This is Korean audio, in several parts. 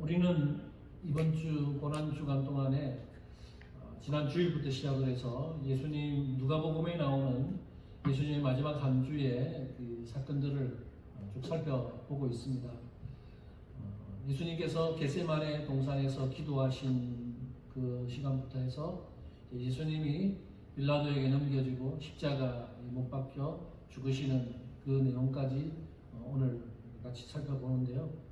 우리는 이번 주 고난 주간 동안에 지난 주일부터 시작을 해서 예수님 누가복음에 나오는 예수님의 마지막 한 주의 그 사건들을 쭉 살펴보고 있습니다. 예수님께서 겟세마네 동산에서 기도하신 그 시간부터 해서 예수님이 빌라도에게 넘겨지고 십자가에 못 박혀 죽으시는 그 내용까지 오늘 같이 살펴보는데요.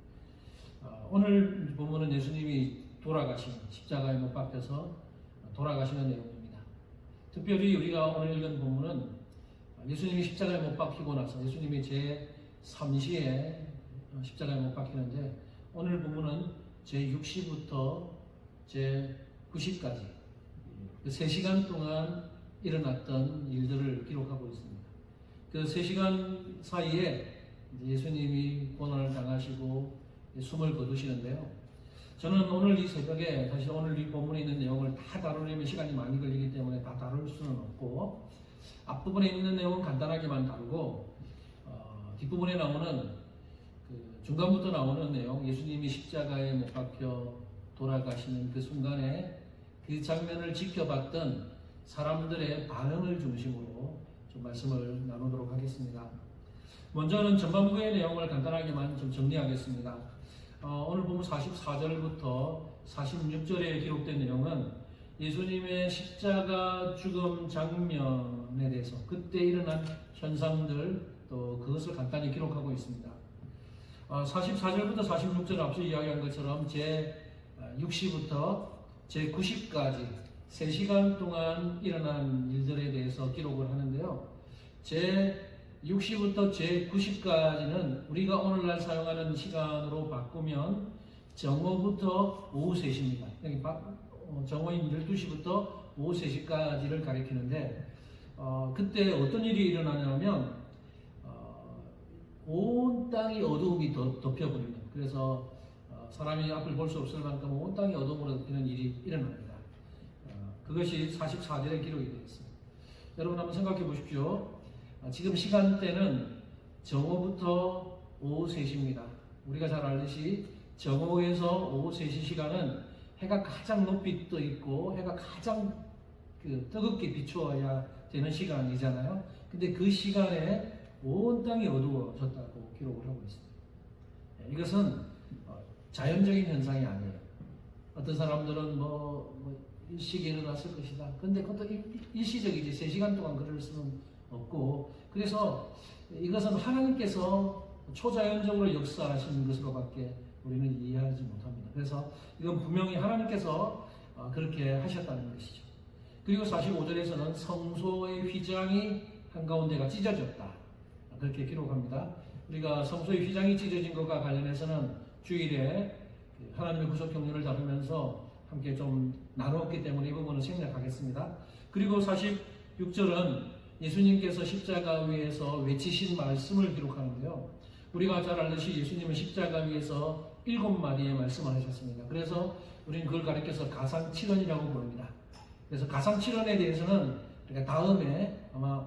오늘 보면은 예수님이 돌아가시는, 십자가에 못 박혀서 돌아가시는 내용입니다. 특별히 우리가 오늘 읽은 본문은 예수님이 십자가에 못 박히고 나서 예수님이 제3시에 십자가에 못 박히는데, 오늘 본문은 제6시부터 제9시까지 그 3시간 동안 일어났던 일들을 기록하고 있습니다. 그 3시간 사이에 예수님이 고난을 당하시고 숨을 거두시는데요. 저는 오늘 이 새벽에, 사실 오늘 이 본문에 있는 내용을 다 다루려면 시간이 많이 걸리기 때문에 다 다룰 수는 없고, 앞부분에 있는 내용은 간단하게만 다루고, 뒷부분에 나오는 중간부터 나오는 내용, 예수님이 십자가에 못 박혀 돌아가시는 그 순간에 그 장면을 지켜봤던 사람들의 반응을 중심으로 좀 말씀을 나누도록 하겠습니다. 먼저는 전반부의 내용을 간단하게만 좀 정리하겠습니다. 오늘 보면 44절부터 46절에 기록된 내용은 예수님의 십자가 죽음 장면에 대해서 그때 일어난 현상들, 또 그것을 간단히 기록하고 있습니다. 44절부터 46절 앞서 이야기한 것처럼 제6시부터 제9시까지 3시간 동안 일어난 일들에 대해서 기록을 하는데요. 제6시부터 제9시까지는 우리가 오늘날 사용하는 시간으로 바꾸면 정오부터 오후 3시입니다. 정오인 12시부터 오후 3시까지를 가리키는데, 그때 어떤 일이 일어나냐면 온 땅이 어두움이 덮여버리는, 그래서 사람이 앞을 볼 수 없을 만큼 온 땅이 어두움으로 덮이는 일이 일어납니다. 그것이 44절에 기록이 되어 있습니다. 여러분 한번 생각해 보십시오. 지금 시간대는 정오부터 오후 3시입니다. 우리가 잘 알듯이 정오에서 오후 3시 시간은 해가 가장 높이 떠 있고 해가 가장 뜨겁게 비추어야 되는 시간이잖아요. 근데 그 시간에 온 땅이 어두워졌다고 기록을 하고 있습니다. 이것은 자연적인 현상이 아니에요. 어떤 사람들은 일시에 일어났을 것이다. 근데 그것도 일시적이지 3시간 동안 그럴 수는 없고, 그래서 이것은 하나님께서 초자연적으로 역사하시는 것으로밖에 우리는 이해하지 못합니다. 그래서 이건 분명히 하나님께서 그렇게 하셨다는 것이죠. 그리고 45절에서는 성소의 휘장이 한가운데가 찢어졌다, 그렇게 기록합니다. 우리가 성소의 휘장이 찢어진 것과 관련해서는 주일에 하나님의 구속 경륜을 다루면서 함께 좀 나누었기 때문에 이 부분은 생략하겠습니다. 그리고 46절은 예수님께서 십자가 위에서 외치신 말씀을 기록하는데요. 우리가 잘 알듯이 예수님은 십자가 위에서 7마디의 말씀을 하셨습니다. 그래서 우리는 그걸 가리켜서 가상칠언이라고 부릅니다. 그래서 가상칠언에 대해서는 우리가 다음에 아마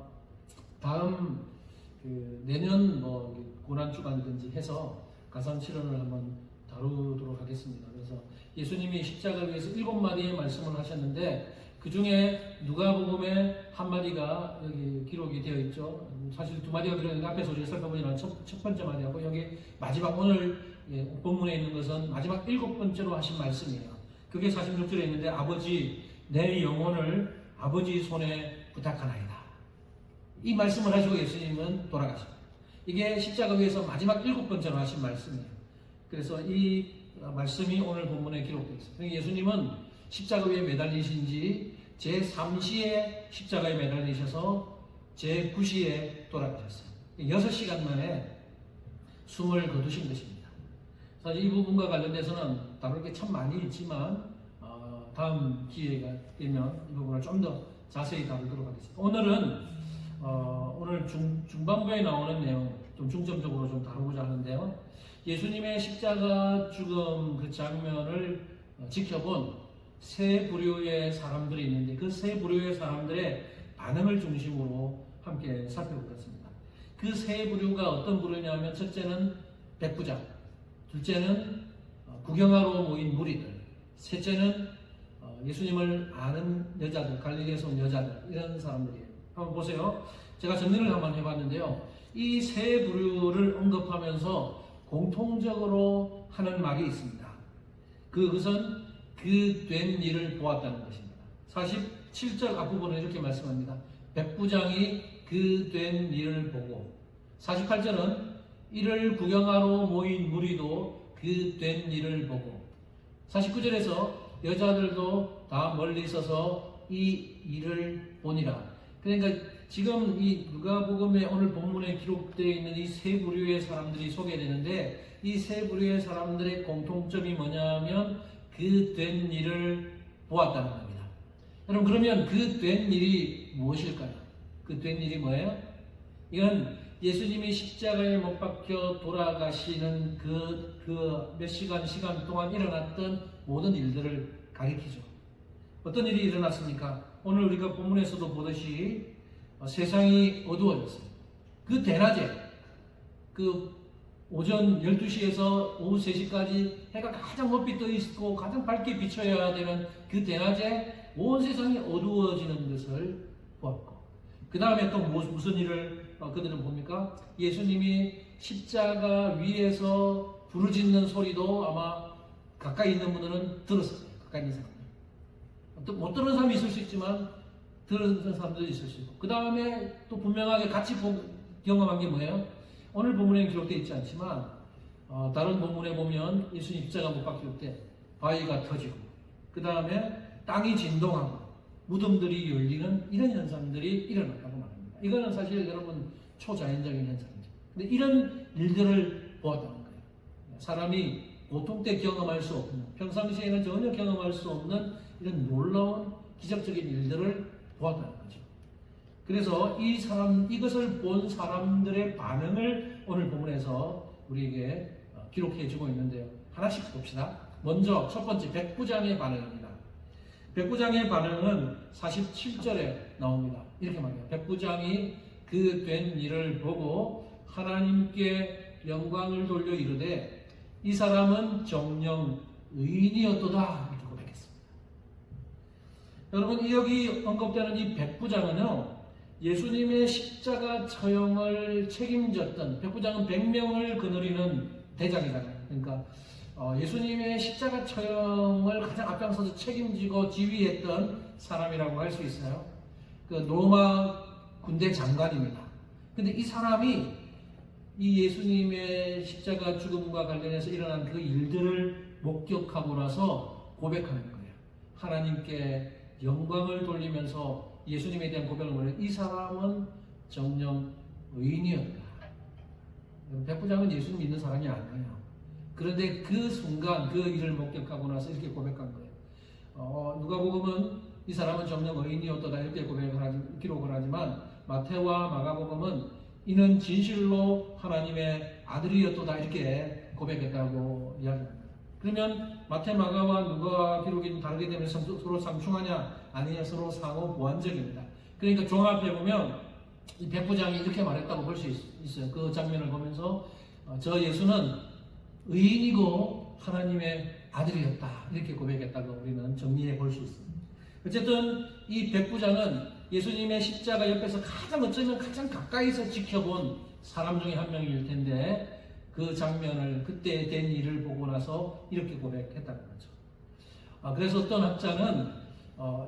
다음 내년 고난주간이든지 해서 가상칠언을 한번 다루도록 하겠습니다. 그래서 예수님이 십자가 위에서 7마디의 말씀을 하셨는데, 그 중에 누가복음에 한 마디가 여기 기록이 되어 있죠. 사실 2마디가 들어있는데 앞에서 우리가 살펴보지만 첫 번째 마디하고 여기 마지막 오늘 본문에 있는 것은 마지막 7번째로 하신 말씀이에요. 그게 46절에 있는데, 아버지 내 영혼을 아버지 손에 부탁하나이다. 이 말씀을 하시고 예수님은 돌아가십니다. 이게 십자가 위에서 마지막 7번째로 하신 말씀이에요. 그래서 이 말씀이 오늘 본문에 기록되어 있습니다. 예수님은 십자가 위에 매달리신 지 제3시에 십자가에 매달리셔서 제9시에 돌아가셨어요. 6시간 만에 숨을 거두신 것입니다. 사실 이 부분과 관련돼서는 다룰 게 참 많이 있지만 다음 기회가 되면 이 부분을 좀 더 자세히 다루도록 하겠습니다. 오늘 중반부에 나오는 내용 좀 중점적으로 좀 다루고자 하는데요. 예수님의 십자가 죽음 그 장면을 지켜본 세 부류의 사람들이 있는데, 그 세 부류의 사람들의 반응을 중심으로 함께 살펴보겠습니다. 그 세 부류가 어떤 부류냐면, 첫째는 백부장, 둘째는 구경하러 모인 무리들, 셋째는 예수님을 아는 여자들, 갈릴리에서 온 여자들, 이런 사람들이에요. 한번 보세요. 제가 정리를 한번 해봤는데요. 이 세 부류를 언급하면서 공통적으로 하는 말이 있습니다. 그것은 그 된 일을 보았다는 것입니다. 47절 앞부분은 이렇게 말씀합니다. 백부장이 그 된 일을 보고, 48절은 이를 구경하러 모인 무리도 그 된 일을 보고, 49절에서 여자들도 다 멀리 서서 이 일을 보니라. 그러니까 지금 이 누가복음의 오늘 본문에 기록되어 있는 이 세 부류의 사람들이 소개되는데, 이 세 부류의 사람들의 공통점이 뭐냐면 그 된 일을 보았다는 겁니다. 여러분, 그러면 그 된 일이 무엇일까요? 그 된 일이 뭐예요? 이건 예수님이 십자가에 못 박혀 돌아가시는 그 몇 시간 동안 일어났던 모든 일들을 가리키죠. 어떤 일이 일어났습니까? 오늘 우리가 본문에서도 보듯이 세상이 어두워졌어요. 그 대낮에, 그 오전 12시에서 오후 3시까지 해가 가장 높이 떠 있고 가장 밝게 비춰야 되는 그 대낮에 온 세상이 어두워지는 것을 보았고, 그 다음에 또 무슨 일을 그들은 봅니까? 예수님이 십자가 위에서 부르짖는 소리도 아마 가까이 있는 분들은 들었어요. 가까이 있는 사람들. 못 들은 사람이 있을 수 있지만 들은 사람들도 있을 수 있고, 그 다음에 또 분명하게 같이 경험한 게 뭐예요? 오늘 본문에 기록되어 있지 않지만 다른 본문에 보면 예수님 십자가 못 박힐 때 바위가 터지고, 그 다음에 땅이 진동하고 무덤들이 열리는 이런 현상들이 일어났다고 말합니다. 이거는 사실 여러분 초자연적인 현상이죠. 근데 이런 일들을 보았다는 거예요. 사람이 보통 때 경험할 수 없는, 평상시에는 전혀 경험할 수 없는 이런 놀라운 기적적인 일들을 보았다는 거죠. 그래서 이것을 본 사람들의 반응을 오늘 본문에서 우리에게 기록해 주고 있는데요. 하나씩 봅시다. 먼저 첫 번째 백부장의 반응입니다. 백부장의 반응은 47절에 나옵니다. 이렇게 말해요. 백부장이 그 된 일을 보고 하나님께 영광을 돌려 이르되 이 사람은 정녕 의인이었도다, 이렇게 고백했습니다. 여러분, 여기 언급되는 이 백부장은요, 예수님의 십자가 처형을 책임졌던, 백부장은 100명을 거느리는 대장이잖아요. 그러니까 예수님의 십자가 처형을 가장 앞장서서 책임지고 지휘했던 사람이라고 할 수 있어요. 그 로마 군대 장관입니다. 근데 이 사람이 이 예수님의 십자가 죽음과 관련해서 일어난 그 일들을 목격하고 나서 고백하는 거예요. 하나님께 영광을 돌리면서 예수님에 대한 고백을 뭐래요? 이 사람은 정녕 의인이었다. 백부장은 예수님 믿는 사람이 아니에요. 그런데 그 순간 그 일을 목격하고 나서 이렇게 고백한 거예요. 누가복음은 이 사람은 정녕 의인이었다 이렇게 기록을 하지만 마태와 마가복음은 이는 진실로 하나님의 아들이었다 이렇게 고백했다고 이야기합니다. 그러면 마태, 마가와 누가 기록이 다르게 되면 서로 상충하냐? 아니냐? 서로 상호 보완적입니다. 그러니까 종합해 보면 이 백부장이 이렇게 말했다고 볼 수 있어요. 그 장면을 보면서 저 예수는 의인이고 하나님의 아들이었다 이렇게 고백했다고 우리는 정리해 볼 수 있습니다. 어쨌든 이 백부장은 예수님의 십자가 옆에서 어쩌면 가장 가까이서 지켜본 사람 중에 한 명일 텐데 그 장면을, 그때 된 일을 보고 나서 이렇게 고백했다는 거죠. 그래서 어떤 학자는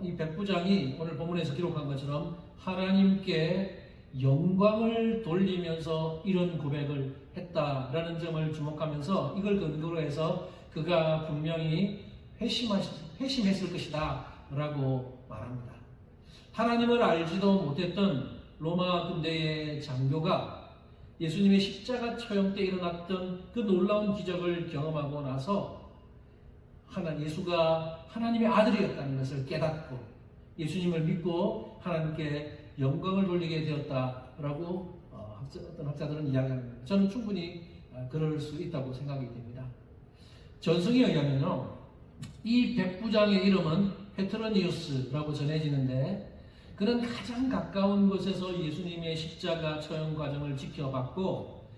이 백부장이 오늘 본문에서 기록한 것처럼 하나님께 영광을 돌리면서 이런 고백을 했다라는 점을 주목하면서 이걸 근거로 해서 그가 분명히 회심했을 것이다 라고 말합니다. 하나님을 알지도 못했던 로마 군대의 장교가 예수님의 십자가 처형 때 일어났던 그 놀라운 기적을 경험하고 나서 예수가 하나님의 아들이었다는 것을 깨닫고 예수님을 믿고 하나님께 영광을 돌리게 되었다라고 어떤 학자들은 이야기합니다. 저는 충분히 그럴 수 있다고 생각이 됩니다. 전승에 의하면요, 이 백부장의 이름은 페트로니우스라고 전해지는데 그는 가장 가까운 곳에서 예수님의 십자가 처형 과정을 지켜봤고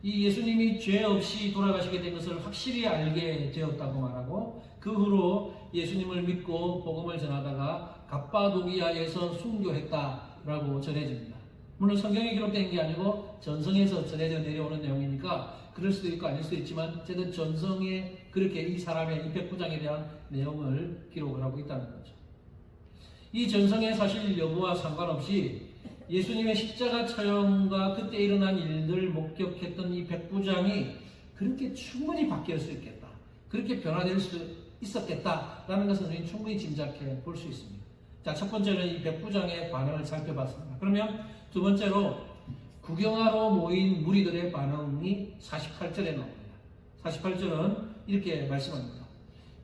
이 예수님이 죄 없이 돌아가시게 된 것을 확실히 알게 되었다고 말하고, 그 후로 예수님을 믿고 복음을 전하다가 갑바도기아에서 순교했다라고 전해집니다. 물론 성경에 기록된 게 아니고 전성에서 전해져 내려오는 내용이니까 그럴 수도 있고 아닐 수도 있지만 어쨌든 전성에 그렇게 이 사람의 이 백부장에 대한 내용을 기록을 하고 있다는 거죠. 이 전성의 사실 여부와 상관없이 예수님의 십자가 처형과 그때 일어난 일들 목격했던 이 백부장이 그렇게 충분히 바뀔 수 있겠다, 그렇게 변화될 수 있었겠다라는 것을 우리는 충분히 짐작해 볼 수 있습니다. 자, 첫 번째는 이 백부장의 반응을 살펴봤습니다. 그러면 두 번째로 구경하러 모인 무리들의 반응이 48절에 나옵니다. 48절은 이렇게 말씀합니다.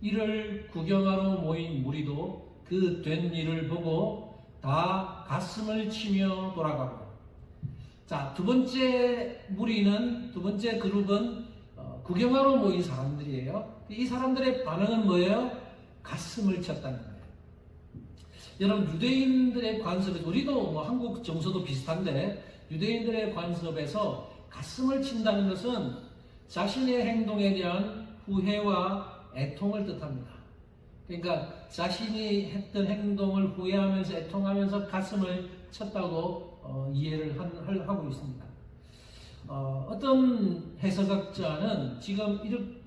이를 구경하러 모인 무리도 그 된 일을 보고 다 가슴을 치며 돌아가고. 자, 두 번째 그룹은 구경하러 모인 사람들이에요. 이 사람들의 반응은 뭐예요? 가슴을 쳤다는 거예요. 여러분, 유대인들의 관습에서, 우리도 뭐 한국 정서도 비슷한데 유대인들의 관습에서 가슴을 친다는 것은 자신의 행동에 대한 후회와 애통을 뜻합니다. 그러니까 자신이 했던 행동을 후회하면서 애통하면서 가슴을 쳤다고 이해를 하고 있습니다. 어떤 해석학자는 지금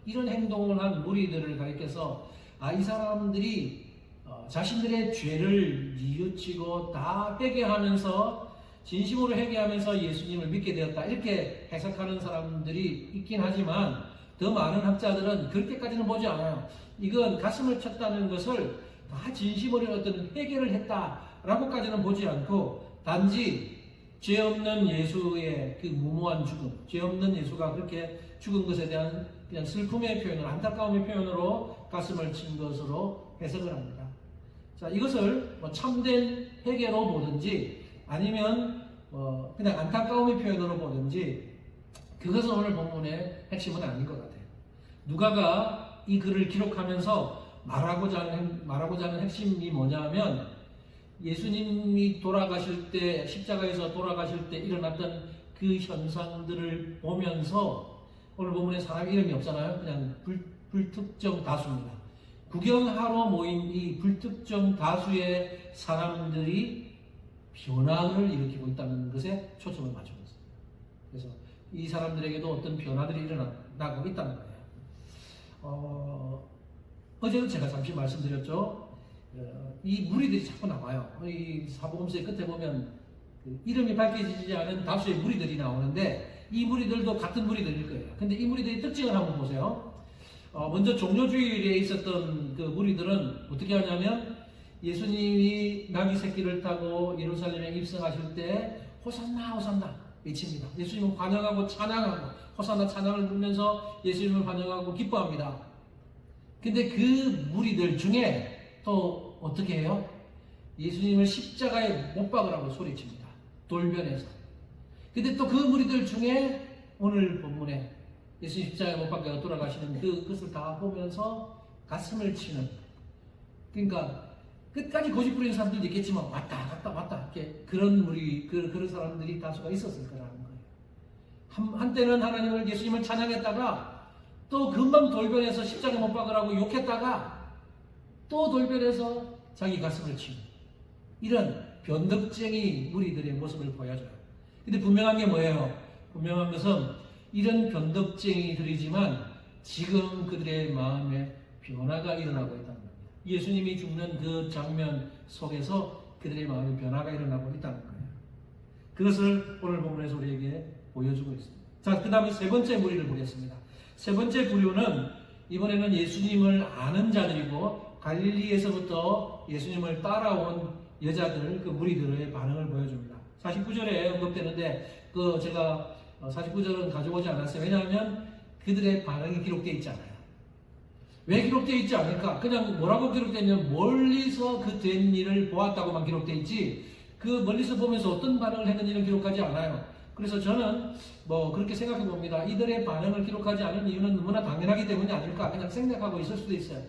이런 행동을 한 무리들을 가리켜서 이 사람들이 자신들의 죄를 뉘우치고 다 회개하면서 진심으로 회개하면서 예수님을 믿게 되었다, 이렇게 해석하는 사람들이 있긴 하지만 더 많은 학자들은 그렇게까지는 보지 않아요. 이건 가슴을 쳤다는 것을 다 진심으로 어떤 회개를 했다라고까지는 보지 않고 단지 죄 없는 예수의 그 무모한 죽음, 죄 없는 예수가 그렇게 죽은 것에 대한 그냥 슬픔의 표현을, 안타까움의 표현으로 가슴을 친 것으로 해석을 합니다. 자, 이것을 뭐 참된 회개로 보든지 아니면 그냥 안타까움의 표현으로 보든지 그것은 오늘 본문의 핵심은 아닌 것 같아요. 누가가 이 글을 기록하면서 말하고자 하는 핵심이 뭐냐면 예수님이 돌아가실 때, 십자가에서 돌아가실 때 일어났던 그 현상들을 보면서, 오늘 본문에 사람 이름이 없잖아요. 그냥 불특정 다수입니다. 구경하러 모인 이 불특정 다수의 사람들이 변화를 일으키고 있다는 것에 초점을 맞추고 있습니다. 그래서 이 사람들에게도 어떤 변화들이 일어나고 있다는 거예요. 어제도 제가 잠시 말씀드렸죠. 이 무리들이 자꾸 나와요. 이 사복음서의 끝에 보면 그 이름이 밝혀지지 않은 다수의 무리들이 나오는데 이 무리들도 같은 무리들일 거예요. 근데 이 무리들의 특징을 한번 보세요. 먼저 종료주일에 있었던 그 무리들은 어떻게 하냐면 예수님이 나귀 새끼를 타고 예루살렘에 입성하실 때 호산나 호산나 외칩니다. 예수님을 환영하고 찬양하고 호산나 찬양을 부르면서 예수님을 환영하고 기뻐합니다. 근데 그 무리들 중에 또 어떻게 해요? 예수님을 십자가에 못 박으라고 소리칩니다. 돌변해서. 근데 또 그 무리들 중에 오늘 본문에 예수님 십자가에 못 박혀 돌아가시는 그것을 다 보면서 가슴을 치는, 그러니까 끝까지 고집 부리는 사람들도 있겠지만 왔다 갔다 왔다 이렇게 그런 사람들이 다수가 있었을 거라는 거예요. 한때는 하나님을, 예수님을 찬양했다가 또 금방 돌변해서 십자가에 못 박으라고 욕했다가 또 돌변해서 자기 가슴을 치는 이런 변덕쟁이 무리들의 모습을 보여줘요. 근데 분명한 게 뭐예요? 분명한 것은 이런 변덕쟁이들이지만 지금 그들의 마음에 변화가 일어나고 있다는 겁니다. 예수님이 죽는 그 장면 속에서 그들의 마음에 변화가 일어나고 있다는 거예요. 그것을 오늘 본문에서 우리에게 보여주고 있습니다. 자, 그 다음에 세 번째 무리를 보겠습니다. 세 번째 부류는 이번에는 예수님을 아는 자들이고 갈릴리에서부터 예수님을 따라온 여자들, 그 무리들의 반응을 보여줍니다. 49절에 언급되는데 제가 49절은 가져오지 않았어요. 왜냐하면 그들의 반응이 기록되어 있지 않아요. 왜 기록되어 있지 않을까? 그냥 뭐라고 기록되어 있냐면 멀리서 그 된 일을 보았다고만 기록되어 있지 그 멀리서 보면서 어떤 반응을 했는지는 기록하지 않아요. 그래서 저는 그렇게 생각해 봅니다. 이들의 반응을 기록하지 않은 이유는 너무나 당연하기 때문이 아닐까 그냥 생각하고 있을 수도 있어요.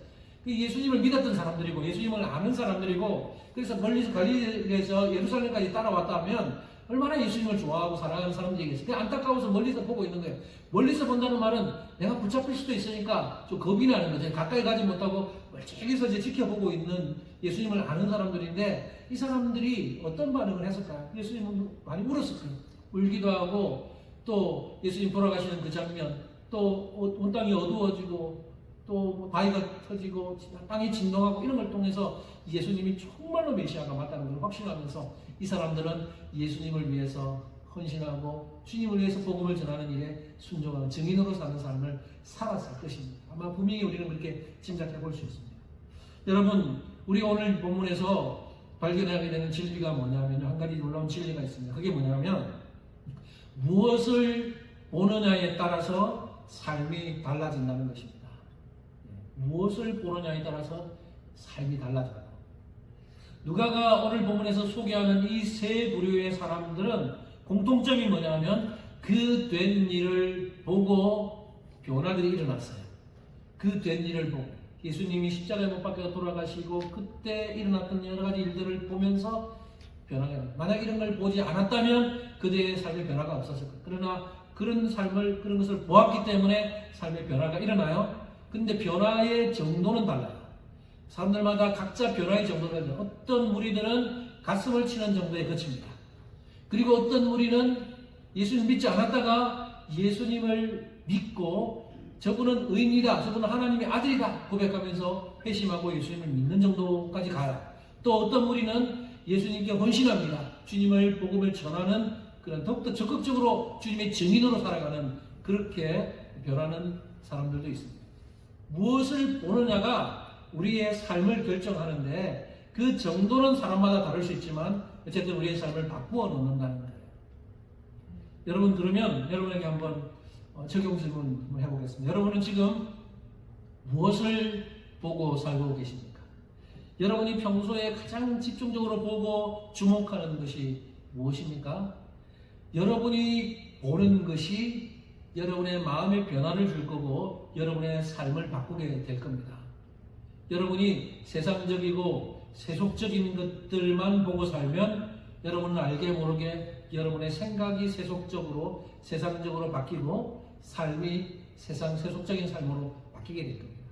예수님을 믿었던 사람들이고 예수님을 아는 사람들이고 그래서 멀리서 갈릴리에서 예루살렘까지 따라왔다면 얼마나 예수님을 좋아하고 사랑하는 사람들이겠어요. 그냥 안타까워서 멀리서 보고 있는 거예요. 멀리서 본다는 말은 내가 붙잡힐 수도 있으니까 좀 겁이 나는 거죠. 가까이 가지 못하고 멀찍이서 이제 지켜보고 있는 예수님을 아는 사람들인데, 이 사람들이 어떤 반응을 했을까요? 예수님은 많이 울었을 거예요. 울기도 하고, 또 예수님 돌아가시는 그 장면, 또 온 땅이 어두워지고, 또 바위가 터지고 땅이 진동하고 이런 걸 통해서 예수님이 정말로 메시아가 맞다는 걸 확신하면서 이 사람들은 예수님을 위해서 헌신하고 주님을 위해서 복음을 전하는 일에 순종하는 증인으로 사는 삶을 살았을 것입니다. 아마 분명히 우리는 그렇게 짐작해 볼 수 있습니다. 여러분, 우리 오늘 본문에서 발견하게 되는 진리가 뭐냐면 한 가지 놀라운 진리가 있습니다. 그게 뭐냐면 무엇을 보느냐에 따라서 삶이 달라진다는 것입니다. 무엇을 보느냐에 따라서 삶이 달라져요. 누가가 오늘 본문에서 소개하는 이 세 부류의 사람들은 공통점이 뭐냐면 그 된 일을 보고 변화들이 일어났어요. 그 된 일을 보고 예수님이 십자가에 못 박혀 돌아가시고 그때 일어났던 여러 가지 일들을 보면서 변화가 일어나요. 만약 이런 걸 보지 않았다면 그들의 삶의 변화가 없었을 거예요. 그러나 그런 것을 보았기 때문에 삶의 변화가 일어나요. 근데 변화의 정도는 달라요. 사람들마다 각자 변화의 정도가 달라요. 어떤 무리들은 가슴을 치는 정도에 그칩니다. 그리고 어떤 무리는 예수님 믿지 않았다가 예수님을 믿고 저분은 의인이다, 저분은 하나님의 아들이다 고백하면서 회심하고 예수님을 믿는 정도까지 가요. 또 어떤 무리는 예수님께 헌신합니다. 주님을 복음을 전하는 그런 더욱더 적극적으로 주님의 증인으로 살아가는, 그렇게 변하는 사람들도 있습니다. 무엇을 보느냐가 우리의 삶을 결정하는데 그 정도는 사람마다 다를 수 있지만 어쨌든 우리의 삶을 바꾸어 놓는다는 거예요. 여러분, 그러면 여러분에게 한번 적용 질문 해보겠습니다. 여러분은 지금 무엇을 보고 살고 계십니까? 여러분이 평소에 가장 집중적으로 보고 주목하는 것이 무엇입니까? 여러분이 보는 것이 여러분의 마음의 변화를 줄 거고 여러분의 삶을 바꾸게 될 겁니다. 여러분이 세상적이고 세속적인 것들만 보고 살면 여러분은 알게 모르게 여러분의 생각이 세속적으로 세상적으로 바뀌고 삶이 세상 세속적인 삶으로 바뀌게 될 겁니다.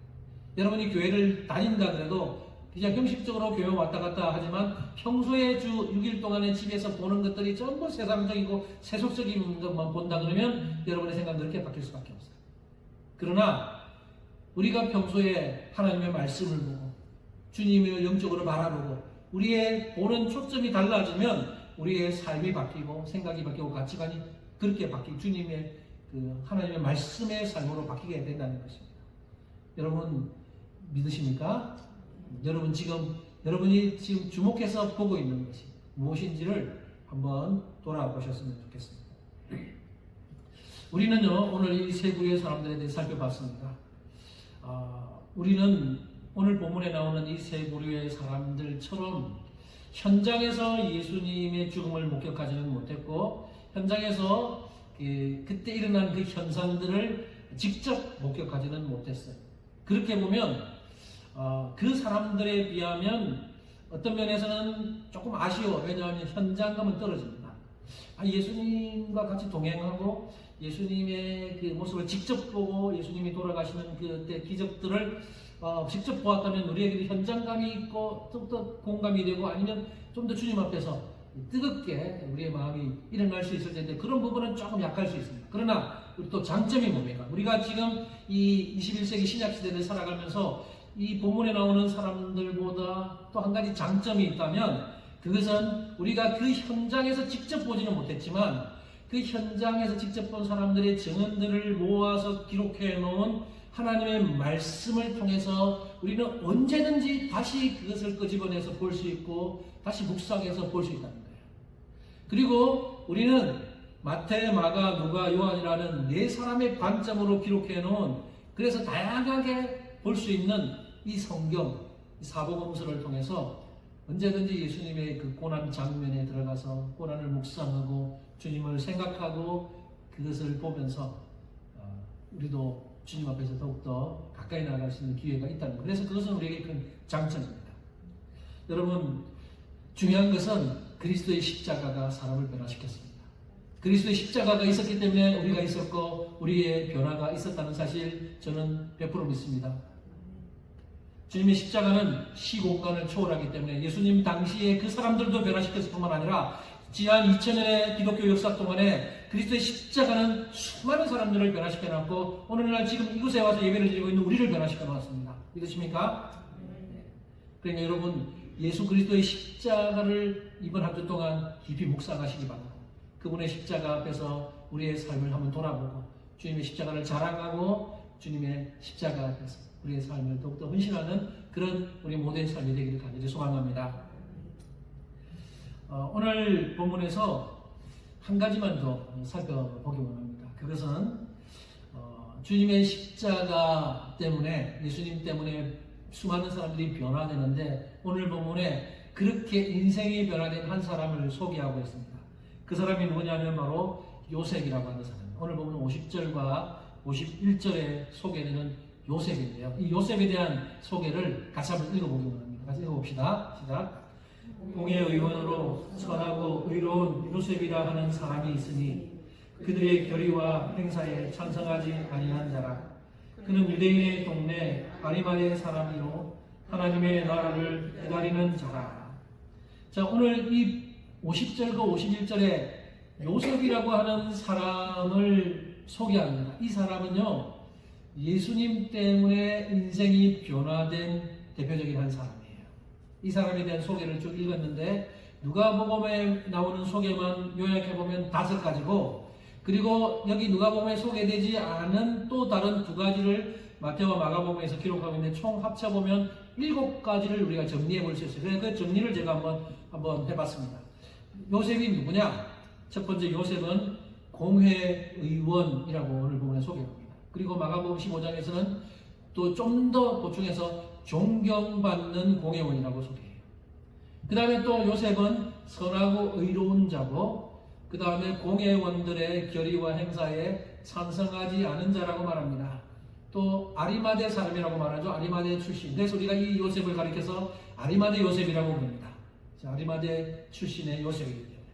여러분이 교회를 다닌다 그래도 그냥 형식적으로 교회 왔다 갔다 하지만 평소에 주 6일 동안에 집에서 보는 것들이 전부 세상적이고 세속적인 것만 본다 그러면 여러분의 생각은 그렇게 바뀔 수밖에 없어요. 그러나 우리가 평소에 하나님의 말씀을 보고 주님을 영적으로 바라보고 우리의 보는 초점이 달라지면 우리의 삶이 바뀌고 생각이 바뀌고 가치관이 그렇게 바뀌고 주님의 그 하나님의 말씀의 삶으로 바뀌게 된다는 것입니다. 여러분 믿으십니까? 여러분이 지금 주목해서 보고 있는 것이 무엇인지를 한번 돌아보셨으면 좋겠습니다. 우리는요, 오늘 이 세 부류의 사람들에 대해 살펴봤습니다. 우리는 오늘 본문에 나오는 이 세 부류의 사람들처럼 현장에서 예수님의 죽음을 목격하지는 못했고 현장에서 그때 일어난 그 현상들을 직접 목격하지는 못했어요. 그렇게 보면 그 사람들에 비하면 어떤 면에서는 조금 아쉬워. 왜냐하면 현장감은 떨어집니다. 예수님과 같이 동행하고 예수님의 그 모습을 직접 보고 예수님이 돌아가시는 그때 기적들을 직접 보았다면 우리에게 현장감이 있고 좀 더 공감이 되고 아니면 좀 더 주님 앞에서 뜨겁게 우리의 마음이 일어날 수 있을 텐데 그런 부분은 조금 약할 수 있습니다. 그러나 또 장점이 뭡니까? 우리가 지금 이 21세기 신약시대를 살아가면서 이 본문에 나오는 사람들보다 또 한 가지 장점이 있다면 그것은 우리가 그 현장에서 직접 보지는 못했지만 그 현장에서 직접 본 사람들의 증언들을 모아서 기록해 놓은 하나님의 말씀을 통해서 우리는 언제든지 다시 그것을 끄집어내서 볼 수 있고 다시 묵상해서 볼 수 있다는 거예요. 그리고 우리는 마태, 마가, 누가, 요한이라는 네 사람의 관점으로 기록해 놓은 그래서 다양하게 볼 수 있는 이 성경, 이 사복음서를 통해서 언제든지 예수님의 그 고난 장면에 들어가서 고난을 묵상하고 주님을 생각하고 그것을 보면서 우리도 주님 앞에서 더욱더 가까이 나아갈 수 있는 기회가 있다는 거예요. 그래서 그것은 우리에게 큰 장점입니다. 여러분, 중요한 것은 그리스도의 십자가가 사람을 변화시켰습니다. 그리스도의 십자가가 있었기 때문에 우리가 있었고 우리의 변화가 있었다는 사실 저는 100% 믿습니다. 주님의 십자가는 시공간을 초월하기 때문에 예수님 당시에 그 사람들도 변화시켰을 뿐만 아니라 지난 2000년의 기독교 역사 동안에 그리스도의 십자가는 수많은 사람들을 변화시켜 놨고 오늘날 지금 이곳에 와서 예배를 드리고 있는 우리를 변화시켜 놨습니다. 믿으십니까? 그러니까 여러분 예수 그리스도의 십자가를 이번 한 주 동안 깊이 묵상하시기 바랍니다. 그분의 십자가 앞에서 우리의 삶을 한번 돌아보고 주님의 십자가를 자랑하고 주님의 십자가 앞에서 우리의 삶을 더욱더 헌신하는 그런 우리 모두의 삶이 되기를 간절히 소망합니다. 오늘 본문에서 한 가지만 더 살펴보기 원합니다. 그것은 주님의 십자가 때문에 예수님 때문에 수많은 사람들이 변화되는데 오늘 본문에 그렇게 인생이 변화된 한 사람을 소개하고 있습니다. 그 사람이 누구냐면 바로 요셉이라고 하는 사람입니다. 오늘 보면 50절과 51절에 소개되는 요셉인데요. 이 요셉에 대한 소개를 같이 한번 읽어보기 원합니다. 같이 읽어봅시다. 시작. 공의 의원으로 선하고 의로운 요셉이라 하는 사람이 있으니 그들의 결의와 행사에 찬성하지 아니한 자라. 그는 유대인의 동네 아리마의 사람이요 하나님의 나라를 기다리는 자라. 자, 오늘 이 50절과 51절에 요셉이라고 하는 사람을 소개합니다. 이 사람은요 예수님 때문에 인생이 변화된 대표적인 한 사람이에요. 이 사람에 대한 소개를 쭉 읽었는데 누가복음에 나오는 소개만 요약해보면 5가지고 그리고 여기 누가복음에 소개되지 않은 또 다른 2가지를 마태와 마가복음에서 기록하고 있는데 총 합쳐보면 7가지를 우리가 정리해 볼 수 있어요. 그래서 그 정리를 제가 한번 해봤습니다. 요셉이 누구냐? 첫 번째 요셉은 공회의원이라고 오늘 본문에 소개합니다. 그리고 마가복음 15장에서는 또 좀 더 보충해서 존경받는 공회원이라고 소개해요. 그 다음에 또 요셉은 선하고 의로운 자고 그 다음에 공회원들의 결의와 행사에 찬성하지 않은 자라고 말합니다. 또 아리마대 사람이라고 말하죠. 아리마대 출신. 그래서 우리가 이 요셉을 가리켜서 아리마대 요셉이라고 부릅니다. 아리마대 출신의 요셉이기 때문에.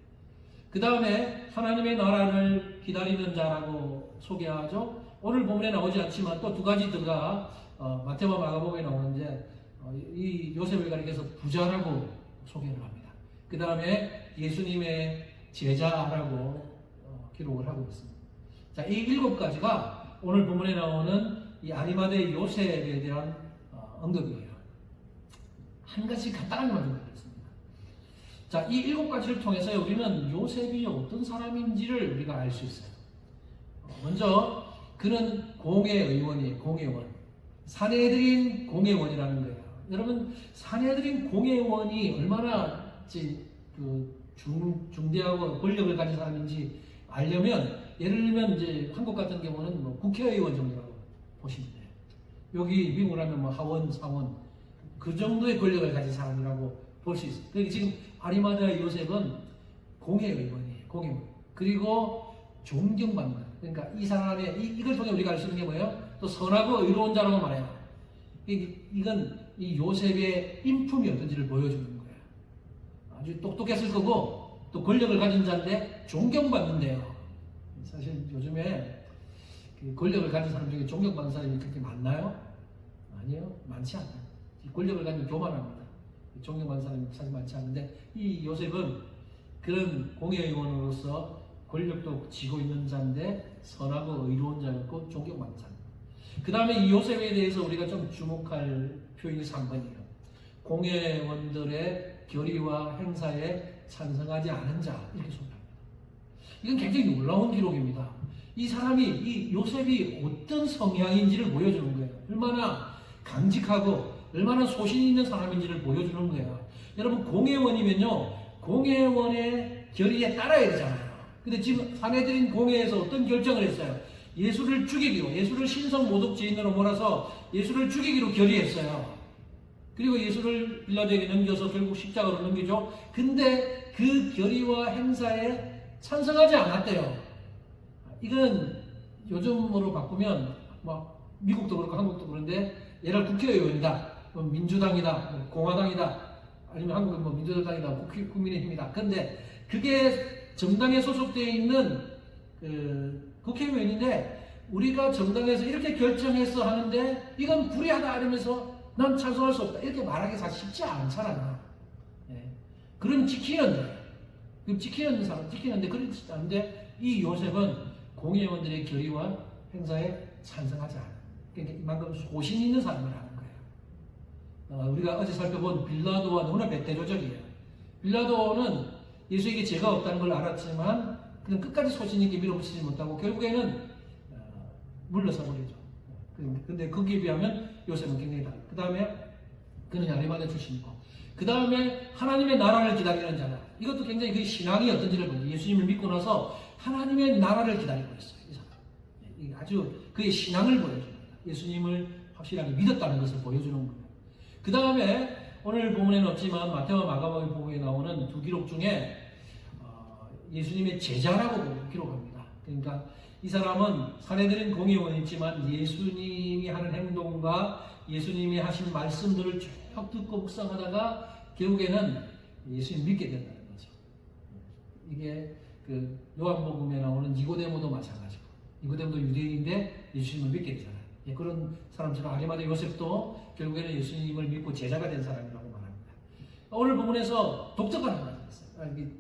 그 다음에 하나님의 나라를 기다리는 자라고 소개하죠. 오늘 본문에 나오지 않지만 또 2가지 더가 마태와 마가복음에 나오는데 이 요셉을 가리켜서 부자라고 소개를 합니다. 그 다음에 예수님의 제자라고 기록을 하고 있습니다. 자, 이 7가지가 오늘 본문에 나오는 이 아리마대 요셉에 대한 언급이에요. 한 가지 간단하게만 좀 하겠습니다. 자, 이 7가지를 통해서 우리는 요셉이 어떤 사람인지를 우리가 알 수 있어요. 먼저 그는 공회의원이에요. 공회원. 사내들인 공회원이라는 거예요. 여러분 사내들인 공회원이 얼마나 중대하고 권력을 가진 사람인지 알려면 예를 들면 이제 한국 같은 경우는 뭐 국회의원 정도라고 보시면 돼요. 여기 미국을 하면 뭐 하원, 상원 그 정도의 권력을 가진 사람이라고 볼 수 있어요. 그러니까 지금 아리마대 요셉은 공회의원이에요. 공회의원. 그리고 존경받는. 그러니까 이 사람의 이걸 통해 우리가 알 수 있는 게 뭐예요? 또 선하고 의로운 자라고 말해요. 이건 이 요셉의 인품이 어떤지를 보여주는 거예요. 아주 똑똑했을 거고 또 권력을 가진 자인데 존경받는데요. 사실 요즘에 권력을 가진 사람 중에 존경받는 사람이 그렇게 많나요? 아니요, 많지 않아요. 권력을 가지고 교만합니다. 존경받는 사람이 사실 많지 않은데 이 요셉은 그런 공회의원으로서 권력도 쥐고 있는 자인데 선하고 의로운 자였고 존경받는 자입니다. 그 다음에 이 요셉에 대해서 우리가 좀 주목할 표현이 3번이에요. 공회원들의 결의와 행사에 찬성하지 않은 자 이렇게 소개합니다. 이건 굉장히 놀라운 기록입니다. 이 사람이 이 요셉이 어떤 성향인지를 보여주는 거예요. 얼마나 강직하고 얼마나 소신 있는 사람인지를 보여주는 거예요. 여러분 공회원이면요 공회원의 결의에 따라야 되잖아요. 근데 지금 사내들인 공회에서 어떤 결정을 했어요? 예수를 죽이기로, 예수를 신성 모독죄인으로 몰아서 예수를 죽이기로 결의했어요. 그리고 예수를 빌라도에게 넘겨서 결국 십자가로 넘기죠. 근데 그 결의와 행사에 찬성하지 않았대요. 이건 요즘으로 바꾸면 뭐 미국도 그렇고 한국도 그런데 얘를 국회의원이다, 민주당이다, 공화당이다, 아니면 한국은 뭐 민주당이나 국민의힘이다. 그런데 그게 정당에 소속되어 있는 국회의원인데 우리가 정당에서 이렇게 결정해서 하는데 이건 불의하다 이러면서 난 찬성할 수 없다 이렇게 말하기 사실 쉽지 않잖아. 예. 그럼 지키는데 그렇지 않은데 이 요셉은 공의원들의 결의와 행사에 찬성하지 않아. 그러니까 이만큼 소신 있는 사람이라는 거예요. 우리가 어제 살펴본 빌라도와 너무나 대조적이에요. 빌라도는 예수에게 죄가 없다는 걸 알았지만 그는 끝까지 소신 있게 밀어붙이지 못하고 결국에는 물러서 버리죠. 근데 거기에 비하면 요셉은 굉장히 다르다. 그 다음에 그는 아리마대 출신이고 그 다음에 하나님의 나라를 기다리는 자다. 이것도 굉장히 그 신앙이 어떤지를 보죠. 예수님을 믿고 나서 하나님의 나라를 기다리고 있어요. 이 사람. 아주 그의 신앙을 보여줍니다. 예수님을 확실하게 믿었다는 것을 보여주는 거예요. 그 다음에 오늘 본문에는 없지만 마태와 마가복음에 나오는 두 기록 중에 예수님의 제자라고 기록합니다. 그러니까 이 사람은 사례들은 공의원이지만 예수님이 하는 행동과 예수님이 하신 말씀들을 쭉 듣고 묵상하다가 결국에는 예수님 믿게 된다는 거죠. 이게 그 요한복음에 나오는 니고데모도 마찬가지고 니고데모도 유대인인데 예수님을 믿게 되잖아요. 그런 사람처럼 아리마대 요셉도 결국에는 예수님을 믿고 제자가 된 사람이라고 말합니다. 오늘 본문에서 독특한 하나가 있어요.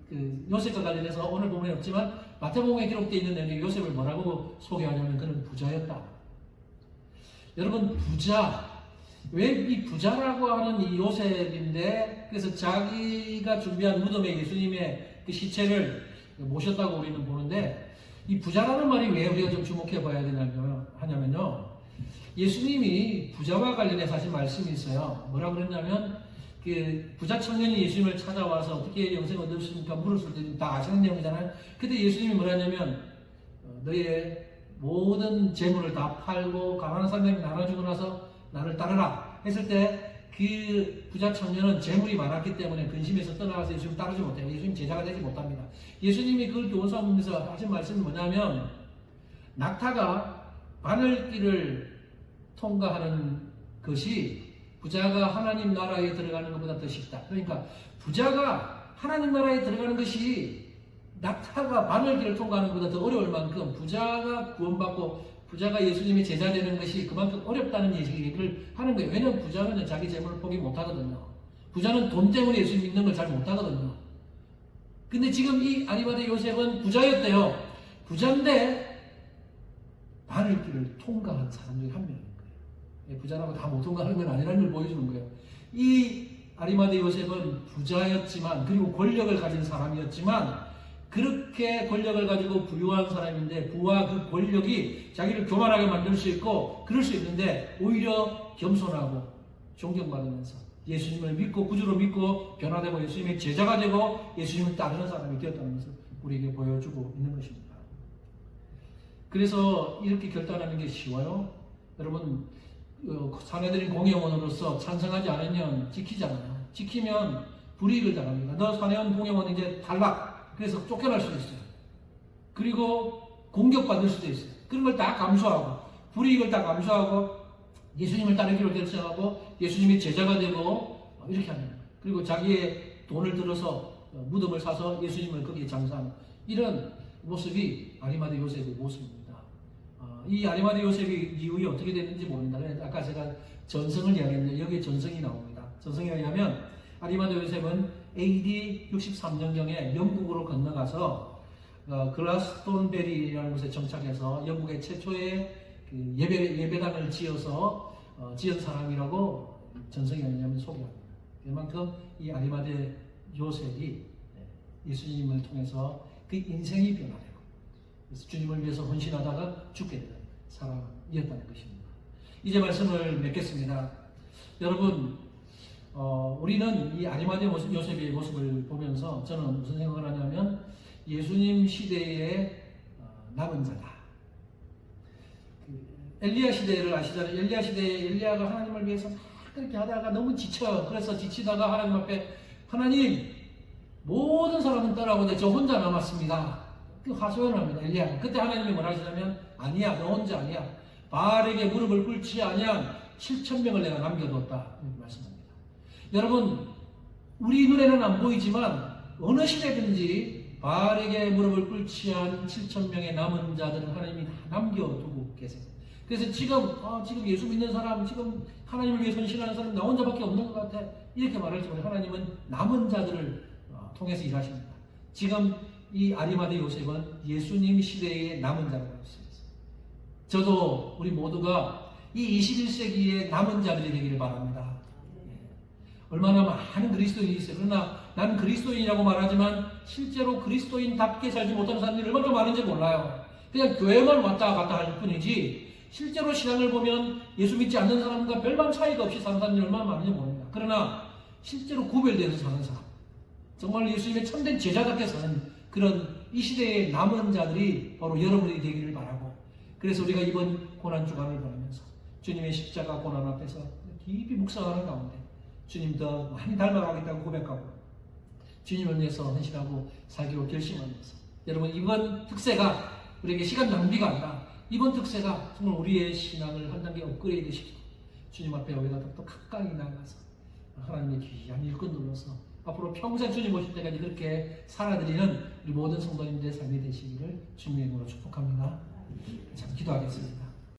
그 요셉과 관련해서 오늘 본문에 없지만 마태복음에 기록되어 있는 내용에 요셉을 뭐라고 소개하냐면 그는 부자였다. 여러분 부자 왜 이 부자라고 하는 이 요셉인데 그래서 자기가 준비한 무덤에 예수님의 그 시체를 모셨다고 우리는 보는데 이 부자라는 말이 왜 우리가 좀 주목해 봐야 하냐면요. 예수님이 부자와 관련해서 하신 말씀이 있어요. 뭐라 그랬냐면 그 부자 청년이 예수님을 찾아와서 어떻게 영생을 얻으십니까? 물었을 때 다 아시는 내용이잖아요. 그때 예수님이 뭐라 하냐면 너의 모든 재물을 다 팔고 가난한 사람에게 나눠주고 나서 나를 따르라 했을 때 그 부자 청년은 재물이 많았기 때문에 근심해서 떠나가서 예수님 따르지 못해요. 예수님 제자가 되지 못합니다. 예수님이 그걸 교훈 삼으면서 하신 말씀이 뭐냐면 낙타가 바늘길을 통과하는 것이 부자가 하나님 나라에 들어가는 것보다 더 쉽다. 그러니까 부자가 하나님 나라에 들어가는 것이 낙타가 바늘길을 통과하는 것보다 더 어려울 만큼 부자가 구원받고 부자가 예수님의 제자 되는 것이 그만큼 어렵다는 얘기를 하는 거예요. 왜냐하면 부자는 자기 재물을 포기 못하거든요. 부자는 돈 때문에 예수님 믿는 걸 잘 못하거든요. 근데 지금 이 아리마대 요셉은 부자였대요. 부자인데 바늘길을 통과한 사람 중에 한 명인 거예요. 부자라고 다 못 통과하는 건 아니라는 걸 보여주는 거예요. 이 아리마대 요셉은 부자였지만 그리고 권력을 가진 사람이었지만 그렇게 권력을 가지고 부유한 사람인데 부와 그 권력이 자기를 교만하게 만들 수 있고 그럴 수 있는데 오히려 겸손하고 존경받으면서 예수님을 믿고 구주로 믿고 변화되고 예수님의 제자가 되고 예수님을 따르는 사람이 되었다는 것을 우리에게 보여주고 있는 것입니다. 그래서 이렇게 결단하는 게 쉬워요. 여러분 사내들인 공회원으로서 찬성하지 않으면 지키잖아요. 지키면 불이익을 당합니다. 너 사내원 공회원 이제 탈락. 그래서 쫓겨날 수도 있어요. 그리고 공격받을 수도 있어요. 그런 걸 다 감수하고 불이익을 다 감수하고 예수님을 따르기로 결정하고 예수님의 제자가 되고 이렇게 하는 거예요. 그리고 자기의 돈을 들어서 무덤을 사서 예수님을 거기에 장사하는 이런 모습이 아리마대 요셉의 모습입니다. 이 아리마대 요셉이 이후에 어떻게 됐는지 모릅니다. 아까 제가 전성을 이야기했는데 여기에 전성이 나옵니다. 전성에 의하면 아리마대 요셉은 AD 63년경에 영국으로 건너가서 글라스톤베리라는 곳에 정착해서 영국의 최초의 그 예배당을 지어서 지은 사람이라고 전성이 왜냐하면 소개합니다. 그만큼 이 아리마대 요셉이 예수님을 통해서 그 인생이 변화되고 그래서 주님을 위해서 헌신하다가 죽게 되는 사람이었다는 것입니다. 이제 말씀을 맺겠습니다. 여러분 우리는 이 아리마대 요셉의 모습을 보면서 저는 무슨 생각을 하냐면 예수님 시대의 남은 자다. 엘리야 시대를 아시잖아요. 엘리야 시대에 엘리야가 하나님을 위해서 막 그렇게 하다가 너무 지쳐요. 그래서 지치다가 하나님 앞에 하나님 모든 사람은 떠나오는데 저 혼자 남았습니다. 그 하소연을 합니다. 엘리야가. 그때 하나님이 뭐라 하시냐면 아니야 너 혼자 아니야. 바알에게 무릎을 꿇지 아니한 7,000명을 내가 남겨뒀다. 이렇게 말씀합니다. 여러분 우리 눈에는 안 보이지만 어느 시대든지 바알에게 무릎을 꿇지 한 7,000명의 남은 자들을 하나님이 다 남겨두고 계세요. 그래서 지금 예수 믿는 사람, 지금 하나님을 위해 헌신하는 사람 나 혼자밖에 없는 것 같아. 이렇게 말할지 모르 하나님은 남은 자들을 통해서 일하십니다. 지금 이 아리마대 요셉은 예수님 시대의 남은 자라고 할 수 있어요. 저도 우리 모두가 이 21세기의 남은 자들이 되기를 바랍니다. 얼마나 많은 그리스도인이 있어요. 그러나 나는 그리스도인이라고 말하지만 실제로 그리스도인답게 살지 못하는 사람들이 얼마나 많은지 몰라요. 그냥 교회만 왔다 갔다 할 뿐이지 실제로 신앙을 보면 예수 믿지 않는 사람과 별반 차이가 없이 사는 사람들이 얼마나 많은지 모릅니다. 그러나 실제로 구별돼서 사는 사람, 정말 예수님의 참된 제자답게 사는 그런 이 시대의 남은 자들이 바로 여러분이 되기를 바라고, 그래서 우리가 이번 고난주간을 보내면서 주님의 십자가 고난 앞에서 깊이 묵상하는 가운데 주님 더 많이 닮아가겠다고 고백하고 주님을 위해서 헌신하고 살기로 결심하면서, 여러분 이번 특세가 우리에게 시간 낭비가 아니라 이번 특세가 정말 우리의 신앙을 한 단계 업그레이드 시키고 주님 앞에 우리가 더 가까이 나가서 하나님의 귀한 일꾼 눌러서 앞으로 평생 주님 오실 때까지 그렇게 살아드리는 우리 모든 성도님들의 삶이 되시기를 주님의 이름으로 축복합니다. 자, 기도하겠습니다.